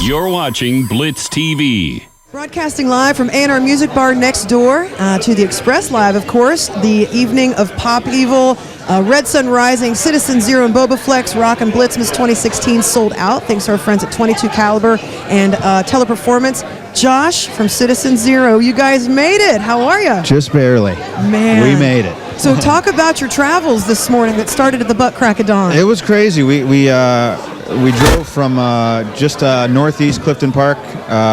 You're watching Blitz TV. Broadcasting live from A&R Music Bar next door to the Express Live, of course, the evening of Pop Evil, Red Sun Rising, Citizen Zero, and Boba Flex, Rock and BlitzMas 2016 sold out, thanks to our friends at 22 Caliber and Teleperformance. Josh from Citizen Zero, you guys made it. How are you? Just barely. Man. We made it. So talk about your travels this morning that started at the butt crack of dawn. It was crazy. We drove from just northeast Clifton Park,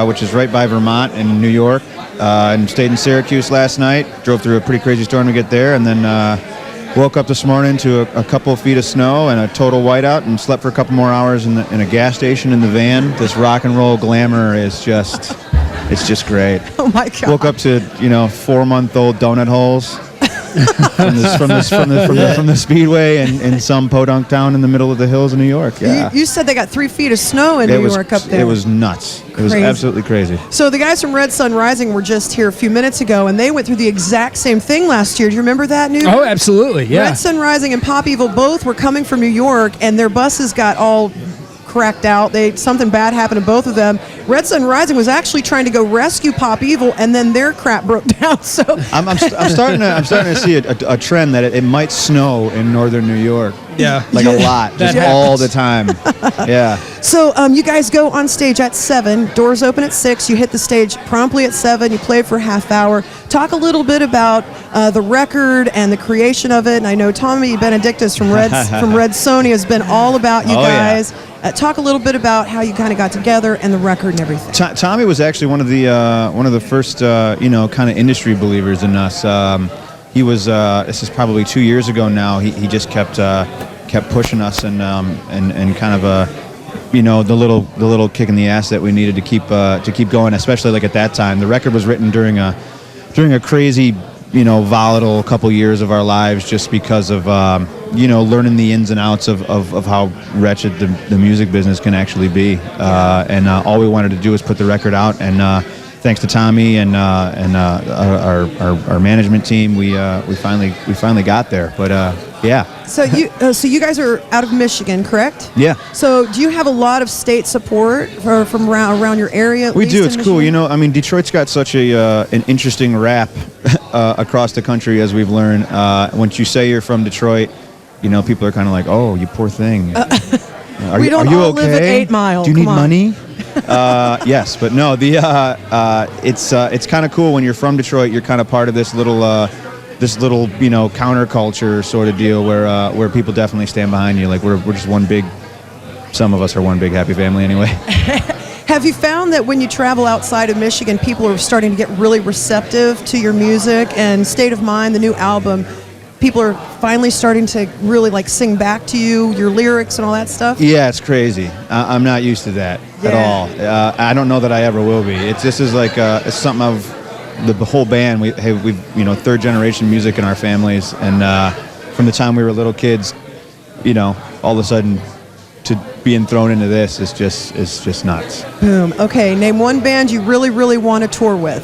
which is right by Vermont in New York, and stayed in Syracuse last night. Drove through a pretty crazy storm to get there, and then woke up this morning to a couple of feet of snow and a total whiteout, and slept for a couple more hours in a gas station in the van. This rock and roll glamour is just, it's just great. Oh my God. Woke up to 4-month-old donut holes. from the speedway in some podunk town in the middle of the hills of New York. Yeah. You said they got 3 feet of snow in New York up there. It was nuts. It was absolutely crazy. So the guys from Red Sun Rising were just here a few minutes ago, and they went through the exact same thing last year. Do you remember that, Noob? Oh, absolutely, yeah. Red Sun Rising and Pop Evil both were coming from New York, and their buses got all cracked out. Something bad happened to both of them. Red Sun Rising was actually trying to go rescue Pop Evil, and then their crap broke down. So I'm starting to see a trend that it might snow in northern New York. Yeah, like a lot, just all the time. Yeah. So you guys go on stage at 7. Doors open at 6. You hit the stage promptly at 7. You play for a half hour. Talk a little bit about the record and the creation of it. And I know Tommy Benedictus from Red Sony has been all about you guys. Yeah. Talk a little bit about how you kind of got together and the record and everything. Tommy was actually one of the first kind of industry believers in us. He was this is probably 2 years ago now. He just kept pushing us and kind of the little kick in the ass that we needed to keep going. Especially like at that time, the record was written during a crazy volatile couple years of our lives, just because of learning the ins and outs of how wretched the music business can actually be. And all we wanted to do was put the record out, and thanks to Tommy and our management team, we finally got there. But yeah. So you guys are out of Michigan, correct? Yeah. So do you have a lot of state support from around your area? We do. It's cool. Detroit's got such an interesting rap across the country, as we've learned. Once you say you're from Detroit, people are kind of like, "Oh, you poor thing. Are you okay? Live at 8 Mile. Do you need money?" Yes, but no. It's kind of cool when you're from Detroit. You're kind of part of this little counterculture sort of deal where people definitely stand behind you. Like we're just one big. Some of us are one big happy family anyway. Have you found that when you travel outside of Michigan, people are starting to get really receptive to your music and State of Mind, the new album? People are finally starting to really sing back to you, your lyrics and all that stuff? Yeah, it's crazy. I'm not used to that at all. I don't know that I ever will be. This is it's something of the whole band. We've third generation music in our families, and from the time we were little kids, all of a sudden to being thrown into this is just nuts. Boom. Okay, name one band you really, really want to tour with.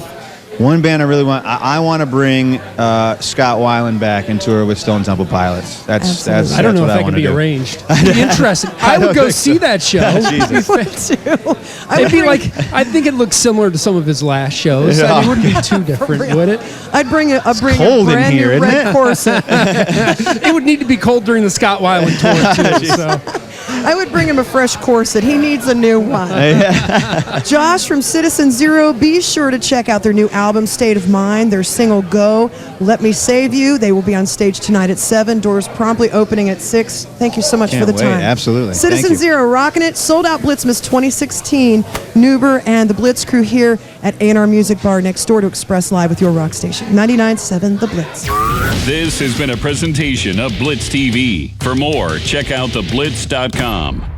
One band I really want. I want to bring Scott Weiland back and tour with Stone Temple Pilots. That's I don't know if that can be arranged. It'd be interesting. I would go see that show. Jesus. It'd be I think it looks similar to some of his last shows. Yeah. It wouldn't be too different, would it? I'd bring a cold brand in here, new red corset. It would need to be cold during the Scott Weiland tour too. So. I would bring him a fresh corset. He needs a new one. Josh from Citizen Zero, be sure to check out their new album, State of Mind, their single, Go, Let Me Save You. They will be on stage tonight at 7, doors promptly opening at 6. Thank you so much for the time. Absolutely. Citizen Zero, rocking it, sold out BlitzMas 2016. Nuber and the Blitz crew here at A&R Music Bar next door to Express Live with your rock station, 99.7 The Blitz. This has been a presentation of Blitz TV. For more, check out theblitz.com.